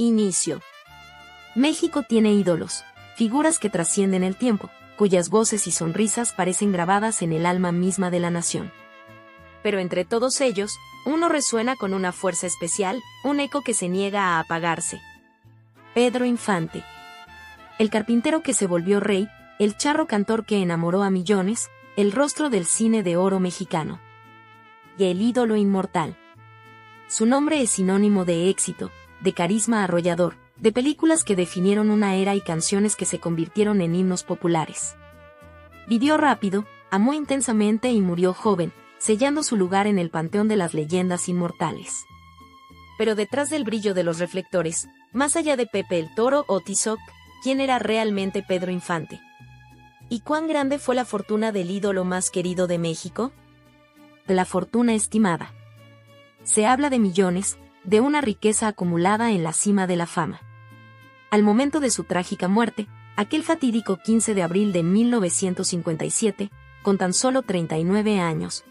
Inicio. México tiene ídolos, figuras que trascienden el tiempo, cuyas voces y sonrisas parecen grabadas en el alma misma de la nación. Pero entre todos ellos, uno resuena con una fuerza especial, un eco que se niega a apagarse. Pedro Infante. El carpintero que se volvió rey, el charro cantor que enamoró a millones, el rostro del cine de oro mexicano. Y el ídolo inmortal. Su nombre es sinónimo de éxito, de carisma arrollador, de películas que definieron una era y canciones que se convirtieron en himnos populares. Vivió rápido, amó intensamente y murió joven, sellando su lugar en el panteón de las leyendas inmortales. Pero detrás del brillo de los reflectores, más allá de Pepe el Toro o Tizoc, ¿quién era realmente Pedro Infante? ¿Y cuán grande fue la fortuna del ídolo más querido de México? La fortuna estimada. Se habla de millones, de una riqueza acumulada en la cima de la fama. Al momento de su trágica muerte, aquel fatídico 15 de abril de 1957, con tan solo 39 años,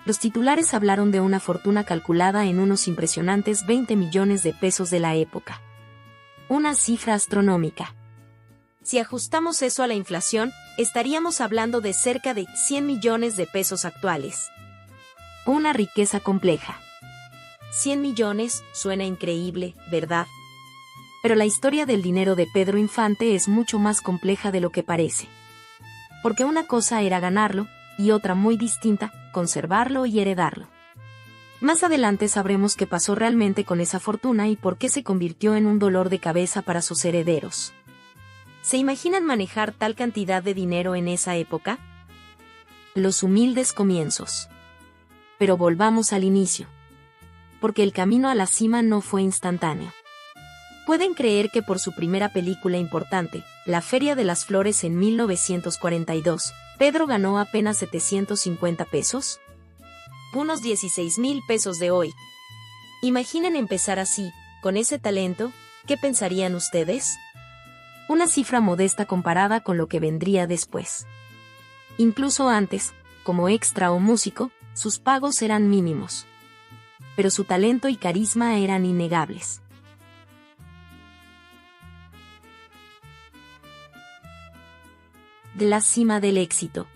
los titulares hablaron de una fortuna calculada en unos impresionantes 20 millones de pesos de la época. Una cifra astronómica. Si ajustamos eso a la inflación, estaríamos hablando de cerca de 100 millones de pesos actuales. Una riqueza compleja. 100 millones, suena increíble, ¿verdad? Pero la historia del dinero de Pedro Infante es mucho más compleja de lo que parece. Porque una cosa era ganarlo, y otra muy distinta, conservarlo y heredarlo. Más adelante sabremos qué pasó realmente con esa fortuna y por qué se convirtió en un dolor de cabeza para sus herederos. ¿Se imaginan manejar tal cantidad de dinero en esa época? Los humildes comienzos. Pero volvamos al inicio. Porque el camino a la cima no fue instantáneo. ¿Pueden creer que por su primera película importante, La Feria de las Flores en 1942, Pedro ganó apenas 750 pesos? Unos 16,000 pesos de hoy. Imaginen empezar así, con ese talento, ¿qué pensarían ustedes? Una cifra modesta comparada con lo que vendría después. Incluso antes, como extra o músico, sus pagos eran mínimos. Pero su talento y carisma eran innegables. De la cima del éxito.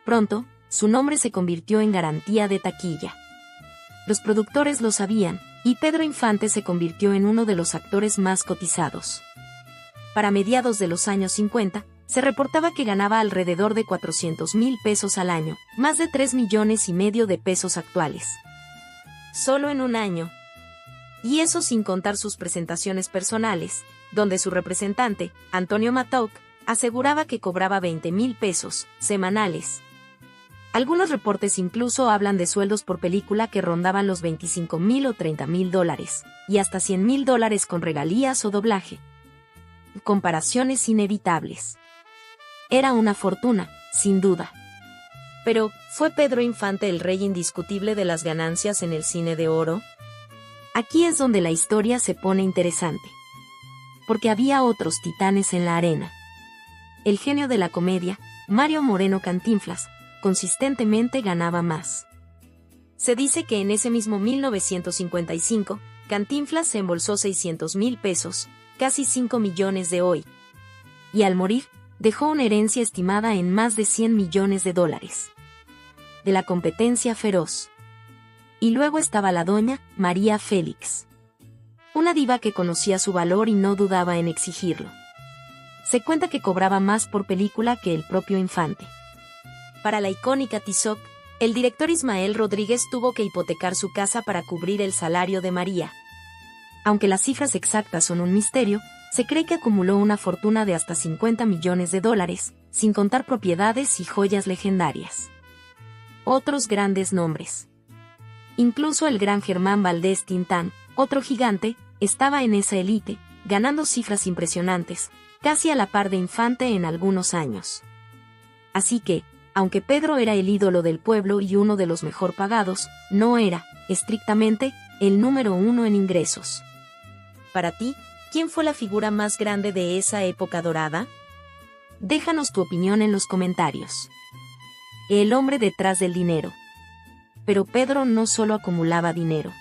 Pronto, su nombre se convirtió en garantía de taquilla. Los productores lo sabían, y Pedro Infante se convirtió en uno de los actores más cotizados. Para mediados de los años 50, se reportaba que ganaba alrededor de 400,000 pesos al año, más de 3,5 millones de pesos actuales. Solo en un año. Y eso sin contar sus presentaciones personales, donde su representante, Antonio Matoc, aseguraba que cobraba 20,000 pesos semanales. Algunos reportes incluso hablan de sueldos por película que rondaban los 25,000 o 30,000 dólares, y hasta 100,000 dólares con regalías o doblaje. Comparaciones inevitables. Era una fortuna, sin duda. Pero, ¿fue Pedro Infante el rey indiscutible de las ganancias en el cine de oro? Aquí es donde la historia se pone interesante. Porque había otros titanes en la arena. El genio de la comedia, Mario Moreno Cantinflas, consistentemente ganaba más. Se dice que en ese mismo 1955, Cantinflas se embolsó 600,000 pesos, casi 5 millones de hoy. Y al morir, dejó una herencia estimada en más de 100 millones de dólares. De la competencia feroz. Y luego estaba la doña María Félix. Una diva que conocía su valor y no dudaba en exigirlo. Se cuenta que cobraba más por película que el propio Infante. Para la icónica Tizoc, el director Ismael Rodríguez tuvo que hipotecar su casa para cubrir el salario de María. Aunque las cifras exactas son un misterio, se cree que acumuló una fortuna de hasta 50 millones de dólares, sin contar propiedades y joyas legendarias. Otros grandes nombres. Incluso el gran Germán Valdés Tintán, otro gigante, estaba en esa élite, ganando cifras impresionantes, casi a la par de Infante en algunos años. Así que, aunque Pedro era el ídolo del pueblo y uno de los mejor pagados, no era, estrictamente, el número uno en ingresos. Para ti, ¿quién fue la figura más grande de esa época dorada? Déjanos tu opinión en los comentarios. El hombre detrás del dinero. Pero Pedro no solo acumulaba dinero.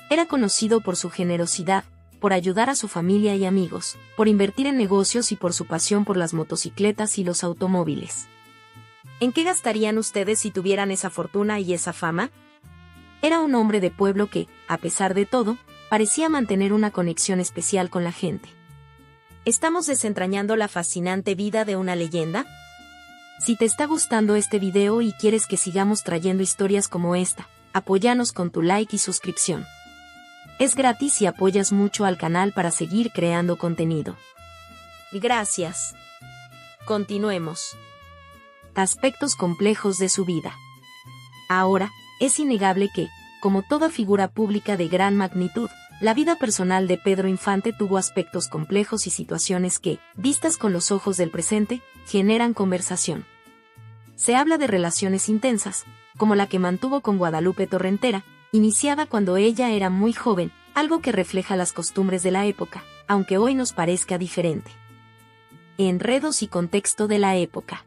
Era conocido por su generosidad, por ayudar a su familia y amigos, por invertir en negocios y por su pasión por las motocicletas y los automóviles. ¿En qué gastarían ustedes si tuvieran esa fortuna y esa fama? Era un hombre de pueblo que, a pesar de todo, parecía mantener una conexión especial con la gente. ¿Estamos desentrañando la fascinante vida de una leyenda? Si te está gustando este video y quieres que sigamos trayendo historias como esta, apóyanos con tu like y suscripción. Es gratis y apoyas mucho al canal para seguir creando contenido. Gracias. Continuemos. Aspectos complejos de su vida. Ahora, es innegable que, como toda figura pública de gran magnitud, la vida personal de Pedro Infante tuvo aspectos complejos y situaciones que, vistas con los ojos del presente, generan conversación. Se habla de relaciones intensas, como la que mantuvo con Guadalupe Torrentera, iniciada cuando ella era muy joven, algo que refleja las costumbres de la época, aunque hoy nos parezca diferente. Enredos y contexto de la época.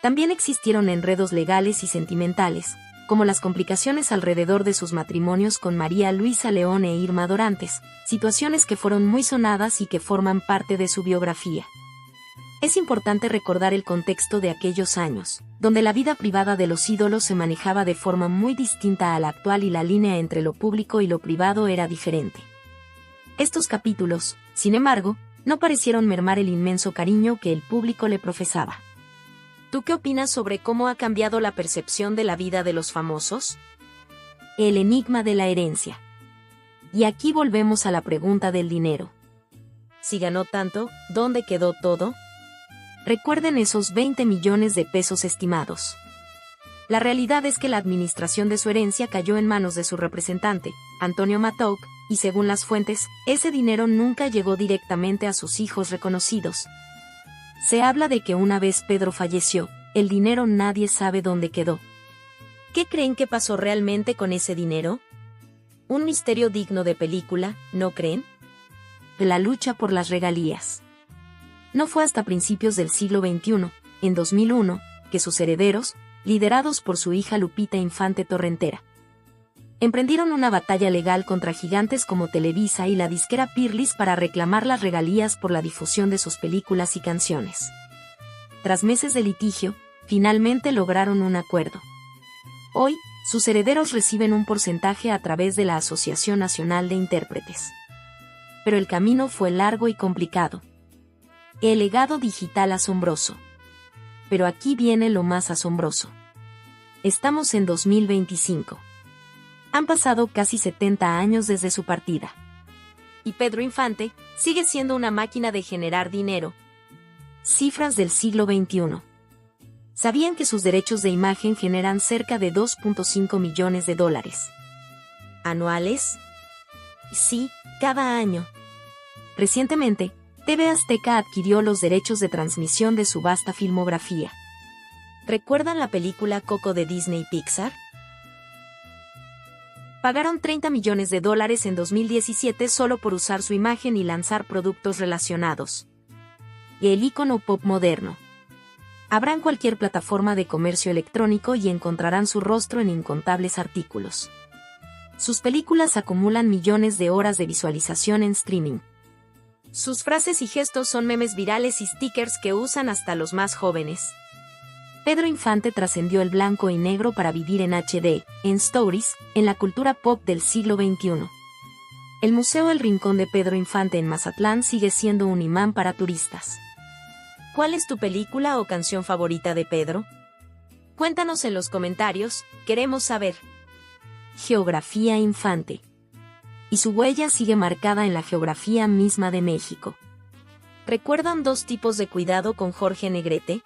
También existieron enredos legales y sentimentales, como las complicaciones alrededor de sus matrimonios con María Luisa León e Irma Dorantes, situaciones que fueron muy sonadas y que forman parte de su biografía. Es importante recordar el contexto de aquellos años, donde la vida privada de los ídolos se manejaba de forma muy distinta a la actual y la línea entre lo público y lo privado era diferente. Estos capítulos, sin embargo, no parecieron mermar el inmenso cariño que el público le profesaba. ¿Tú qué opinas sobre cómo ha cambiado la percepción de la vida de los famosos? El enigma de la herencia. Y aquí volvemos a la pregunta del dinero. Si ganó tanto, ¿dónde quedó todo? Recuerden esos 20 millones de pesos estimados. La realidad es que la administración de su herencia cayó en manos de su representante, Antonio Matouk, y según las fuentes, ese dinero nunca llegó directamente a sus hijos reconocidos. Se habla de que una vez Pedro falleció, el dinero nadie sabe dónde quedó. ¿Qué creen que pasó realmente con ese dinero? Un misterio digno de película, ¿no creen? La lucha por las regalías. No fue hasta principios del siglo XXI, en 2001, que sus herederos, liderados por su hija Lupita Infante Torrentera, emprendieron una batalla legal contra gigantes como Televisa y la disquera Peerless para reclamar las regalías por la difusión de sus películas y canciones. Tras meses de litigio, finalmente lograron un acuerdo. Hoy, sus herederos reciben un porcentaje a través de la Asociación Nacional de Intérpretes. Pero el camino fue largo y complicado. El legado digital asombroso. Pero aquí viene lo más asombroso. Estamos en 2025. Han pasado casi 70 años desde su partida. Y Pedro Infante sigue siendo una máquina de generar dinero. Cifras del siglo XXI. ¿Sabían que sus derechos de imagen generan cerca de 2.5 millones de dólares anuales? Sí, cada año. Recientemente, TV Azteca adquirió los derechos de transmisión de su vasta filmografía. ¿Recuerdan la película Coco de Disney Pixar? Pagaron 30 millones de dólares en 2017 solo por usar su imagen y lanzar productos relacionados. El ícono pop moderno. Abran cualquier plataforma de comercio electrónico y encontrarán su rostro en incontables artículos. Sus películas acumulan millones de horas de visualización en streaming. Sus frases y gestos son memes virales y stickers que usan hasta los más jóvenes. Pedro Infante trascendió el blanco y negro para vivir en HD, en stories, en la cultura pop del siglo XXI. El Museo El Rincón de Pedro Infante en Mazatlán sigue siendo un imán para turistas. ¿Cuál es tu película o canción favorita de Pedro? Cuéntanos en los comentarios, queremos saber. Geografía Infante. Y su huella sigue marcada en la geografía misma de México. ¿Recuerdan dos tipos de cuidado con Jorge Negrete?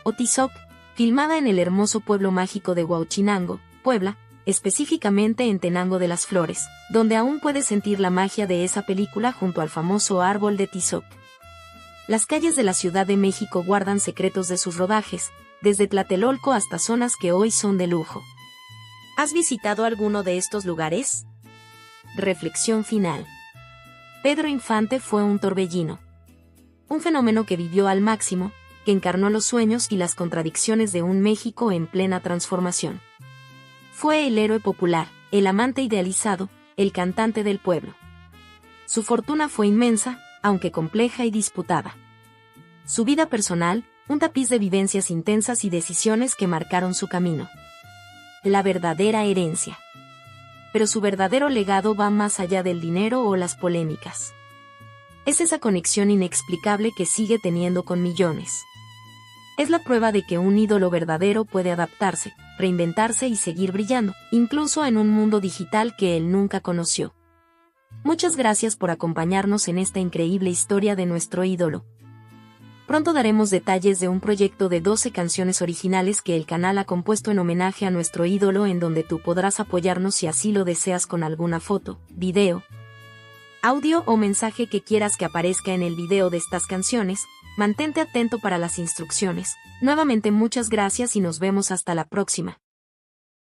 Otizoc, filmada en el hermoso pueblo mágico de Huauchinango, Puebla, específicamente en Tenango de las Flores, donde aún puedes sentir la magia de esa película junto al famoso árbol de Tizoc. Las calles de la Ciudad de México guardan secretos de sus rodajes, desde Tlatelolco hasta zonas que hoy son de lujo. ¿Has visitado alguno de estos lugares? Reflexión final. Pedro Infante fue un torbellino. Un fenómeno que vivió al máximo, que encarnó los sueños y las contradicciones de un México en plena transformación. Fue el héroe popular, el amante idealizado, el cantante del pueblo. Su fortuna fue inmensa, aunque compleja y disputada. Su vida personal, un tapiz de vivencias intensas y decisiones que marcaron su camino. La verdadera herencia. Pero su verdadero legado va más allá del dinero o las polémicas. Es esa conexión inexplicable que sigue teniendo con millones. Es la prueba de que un ídolo verdadero puede adaptarse, reinventarse y seguir brillando, incluso en un mundo digital que él nunca conoció. Muchas gracias por acompañarnos en esta increíble historia de nuestro ídolo. Pronto daremos detalles de un proyecto de 12 canciones originales que el canal ha compuesto en homenaje a nuestro ídolo, en donde tú podrás apoyarnos si así lo deseas con alguna foto, video, audio o mensaje que quieras que aparezca en el video de estas canciones. Mantente atento para las instrucciones. Nuevamente muchas gracias y nos vemos hasta la próxima.